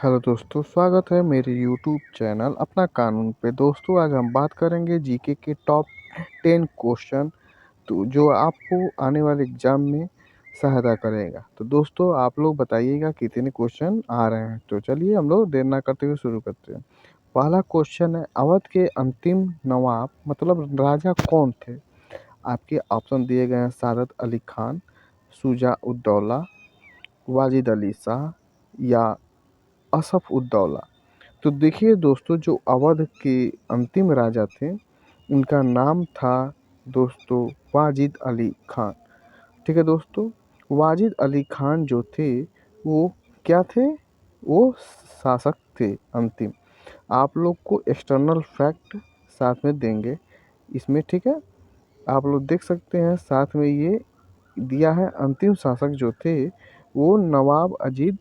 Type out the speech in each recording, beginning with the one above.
Hello दोस्तों, स्वागत है मेरे यूट्यूब चैनल अपना कानून पे। दोस्तों, आज हम बात करेंगे जीके के टॉप 10 क्वेश्चन तो जो आपको आने वाले एग्जाम में सहायता करेगा। तो दोस्तों, आप लोग बताइएगा कितने क्वेश्चन आ रहे हैं। तो चलिए हम लोग देर ना करते हुए शुरू करते हैं। पहला क्वेश्चन है, अवध के अंतिम नवाब मतलब राजा कौन थे? आपके ऑप्शन दिए गए हैं, सादत अली खान, शुजा उद्दौला, वाजिद अली शाह या असफ उद्दौला। तो देखिए दोस्तों, जो अवध के अंतिम राजा थे उनका नाम था दोस्तों वाजिद अली खान। ठीक है दोस्तों, वाजिद अली खान जो थे वो क्या थे? वो शासक थे अंतिम। आप लोग को एक्सटर्नल फैक्ट साथ में देंगे इसमें, ठीक है। आप लोग देख सकते हैं साथ में ये दिया है, अंतिम शासक जो थे वो नवाब अजीद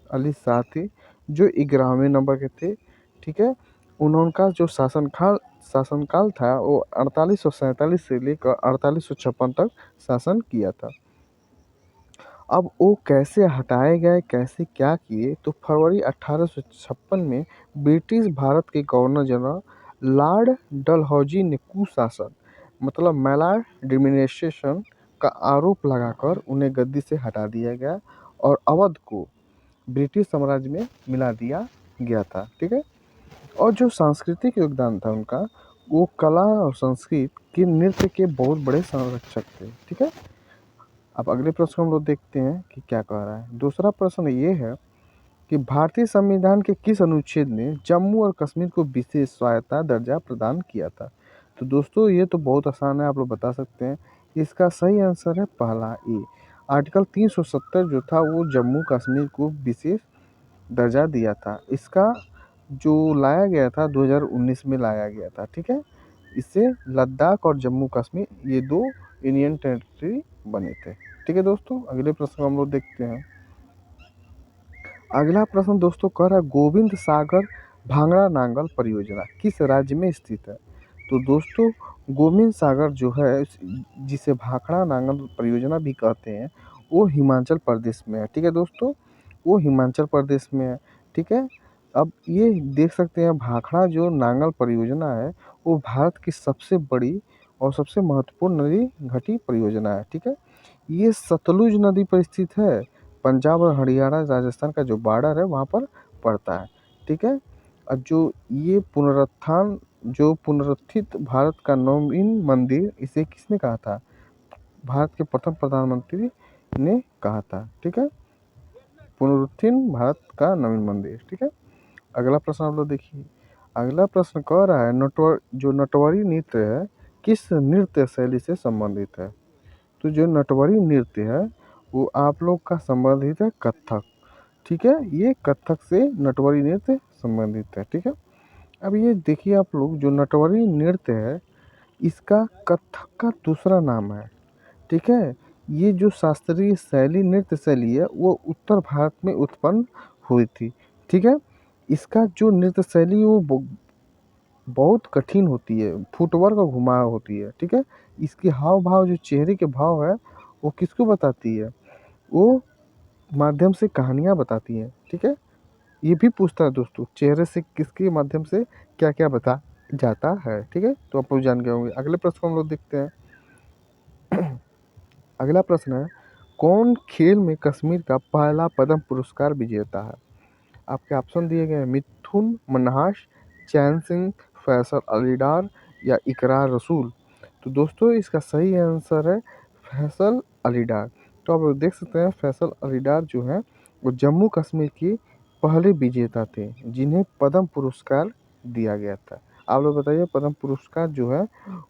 अली शाह थे जो 11वें नंबर के थे। ठीक है, उनका जो शासनकाल था वो 4847 से लेकर 4856 तक शासन किया था। अब वो कैसे हटाए गए, कैसे क्या किए? तो फरवरी 1856 में ब्रिटिश भारत के गवर्नर जनरल लॉर्ड डलहौजी ने कुशासन मतलब मैलार डिमिनिस्ट्रेशन का आरोप लगाकर उन्हें गद्दी से हटा दिया गया और अवध को ब्रिटिश साम्राज्य में मिला दिया गया था। ठीक है, और जो सांस्कृतिक योगदान था उनका, वो कला और संस्कृत के नृत्य के बहुत बड़े संरक्षक थे। ठीक है, अब अगले प्रश्न को हम लोग देखते हैं कि क्या कह रहा है। दूसरा प्रश्न ये है कि भारतीय संविधान के किस अनुच्छेद ने जम्मू और कश्मीर को विशेष स्वायत्ता दर्जा प्रदान किया था? तो दोस्तों, ये तो बहुत आसान है, आप लोग बता सकते हैं। इसका सही आंसर है पहला ए। आर्टिकल 370 जो था वो जम्मू कश्मीर को विशेष दर्जा दिया था। इसका जो लाया गया था 2019 में लाया गया था। ठीक है, इससे लद्दाख और जम्मू कश्मीर ये दो यूनियन टेरिटरी बने थे। ठीक है दोस्तों, अगले प्रश्न हम लोग देखते हैं। अगला प्रश्न दोस्तों कह रहा है, गोविंद सागर भांगड़ा नांगल परियोजना किस राज्य में स्थित है? तो दोस्तों, गोविंद सागर जो है जिसे भाखड़ा नांगल परियोजना भी कहते हैं, वो हिमाचल प्रदेश में है। ठीक है दोस्तों, वो हिमाचल प्रदेश में है। ठीक है, अब ये देख सकते हैं भाखड़ा जो नांगल परियोजना है वो भारत की सबसे बड़ी और सबसे महत्वपूर्ण नदी घटी परियोजना है। ठीक है, ये सतलुज नदी पर स्थित है। पंजाब और हरियाणा राजस्थान का जो बॉर्डर है वहाँ पर पड़ता है। ठीक है, और जो ये पुनरुत्थित भारत का नवीन मंदिर, इसे किसने कहा था? भारत के प्रथम प्रधानमंत्री ने कहा था। ठीक है, पुनरुत्थित भारत का नवीन मंदिर। ठीक है, अगला प्रश्न आप लोग देखिए। अगला प्रश्न कह रहा है, नटवरी नृत्य है किस नृत्य शैली से संबंधित है? तो जो नटवरी नृत्य है वो आप लोग का संबंधित है कथक। ठीक है, ये कथक से नटवरी नृत्य संबंधित है। ठीक है, अब ये देखिए आप लोग, जो नटवरी नृत्य है इसका कथक का दूसरा नाम है। ठीक है, ये जो शास्त्रीय शैली नृत्य शैली है वो उत्तर भारत में उत्पन्न हुई थी। ठीक है, इसका जो नृत्य शैली वो बहुत कठिन होती है, फुटवर्क और घुमाव होती है। ठीक है, इसके हाव भाव, जो चेहरे के भाव है वो किसको बताती है? वो माध्यम से कहानियाँ बताती हैं। ठीक है, ये भी पूछता है दोस्तों, चेहरे से किसके माध्यम से क्या क्या बता जाता है। ठीक है, तो आप लोग जान गए होंगे। अगले प्रश्न को हम लोग देखते हैं। अगला प्रश्न है, कौन खेल में कश्मीर का पहला पद्म पुरस्कार विजेता है? आपके ऑप्शन दिए गए हैं, मिथुन मन्हास, चैन सिंह, फैसल अली डार या इकरार रसूल। तो दोस्तों, इसका सही आंसर है फैसल अली डार। तो आप लोग देख सकते हैं फैसल अली डार जो है वो जम्मू कश्मीर के पहले विजेता थे जिन्हें पद्म पुरस्कार दिया गया था। आप लोग बताइए पद्म पुरस्कार जो है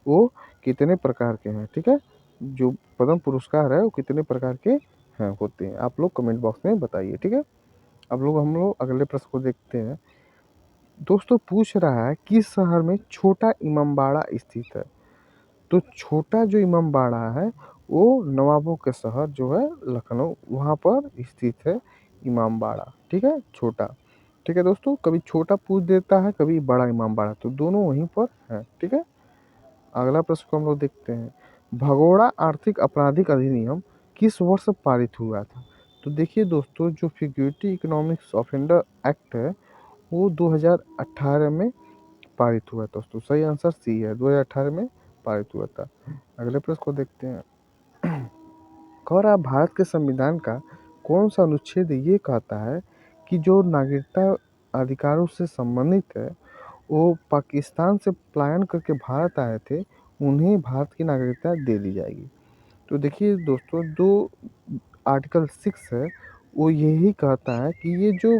वो कितने प्रकार के हैं? ठीक है, जो पद्म पुरस्कार है वो कितने प्रकार के हैं होते हैं, आप लोग कमेंट बॉक्स में बताइए। ठीक है, अब हम लोग अगले प्रश्न को देखते हैं। दोस्तों, पूछ रहा है किस शहर में छोटा इमामबाड़ा स्थित है? तो छोटा जो इमामबाड़ा है वो नवाबों के शहर जो है लखनऊ, वहाँ पर स्थित है इमामबाड़ा। ठीक है, छोटा। ठीक है दोस्तों, कभी छोटा पूछ देता है कभी बड़ा इमामबाड़ा, तो दोनों वहीं पर है। ठीक है, अगला प्रश्न को हम लोग देखते हैं। भगोड़ा आर्थिक आपराधिक अधिनियम किस वर्ष पारित हुआ था? तो देखिए दोस्तों, जो फ्यूगिटिव इकोनॉमिक्स ऑफेंडर एक्ट है वो 2018 में पारित हुआ। दोस्तों सही आंसर सी है, 2018 में पारित हुआ था। अगले प्रश्न को देखते हैं। और आप, भारत के संविधान का कौन सा अनुच्छेद ये कहता है कि जो नागरिकता अधिकारों से संबंधित है वो पाकिस्तान से पलायन करके भारत आए थे, उन्हें भारत की नागरिकता दे दी जाएगी। तो देखिए दोस्तों, जो आर्टिकल 6 है वो यही कहता है कि ये जो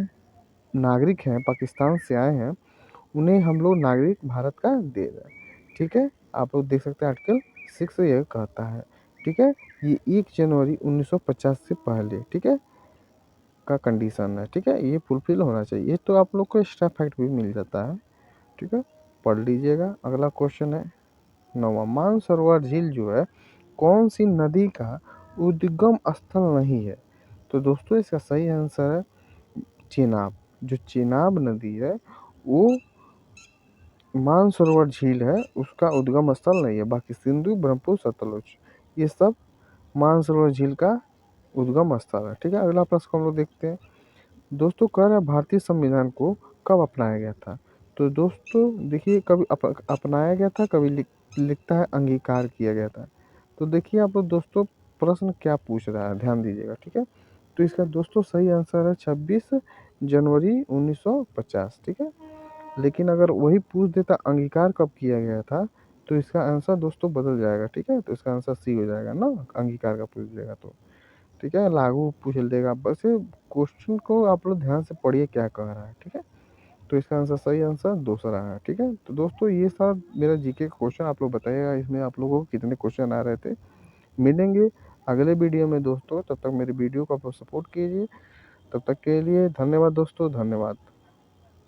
नागरिक हैं पाकिस्तान से आए हैं उन्हें हम लोग नागरिक भारत का दे रहे हैं। ठीक है, आप लोग देख सकते हैं आर्टिकल 6 ये कहता है। ठीक है, ये 1 जनवरी 1950 से पहले, ठीक है, का कंडीशन है। ठीक है, ये फुलफिल होना चाहिए। ये तो आप लोग को एक्स्ट्रा फैक्ट भी मिल जाता है। ठीक है, पढ़ लीजिएगा। अगला क्वेश्चन है 9वां। मानसरोवर झील जो है कौन सी नदी का उद्गम स्थल नहीं है? तो दोस्तों इसका सही आंसर है चेनाब। जो चेनाब नदी है वो मानसरोवर झील है, उसका उद्गम स्थल नहीं है। बाकी सिंधु, ब्रह्मपुत्र, सतलुज ये सब मानसरोवर झील का उद्गम स्थल है। ठीक है, अगला प्रश्न को हम लोग देखते हैं। दोस्तों कह रहा है भारतीय संविधान को कब अपनाया गया था? तो दोस्तों देखिए, कभी अपनाया गया था, कभी लिखता है अंगीकार किया गया था। तो देखिए आप लोग दोस्तों प्रश्न क्या पूछ रहा है, ध्यान दीजिएगा। ठीक है, तो इसका दोस्तों सही आंसर है 26 जनवरी 1950। ठीक है, लेकिन अगर वही पूछ देता अंगीकार कब किया गया था तो इसका आंसर दोस्तों बदल जाएगा। ठीक है, तो इसका आंसर सी हो जाएगा ना, अंगीकार का पूछ देगा तो। ठीक है, लागू पूछ देगा। बस ये क्वेश्चन को आप लोग ध्यान से पढ़िए क्या कह रहा है। ठीक है, तो इसका आंसर, सही आंसर दूसरा है। ठीक है, तो दोस्तों ये सब मेरा जीके का क्वेश्चन आप लोग बताइएगा इसमें आप लोगों को कितने क्वेश्चन आ रहे थे। मिलेंगे अगले वीडियो में दोस्तों, तब तक मेरी वीडियो को आप लोग सपोर्ट कीजिए। तब तक के लिए धन्यवाद दोस्तों, धन्यवाद।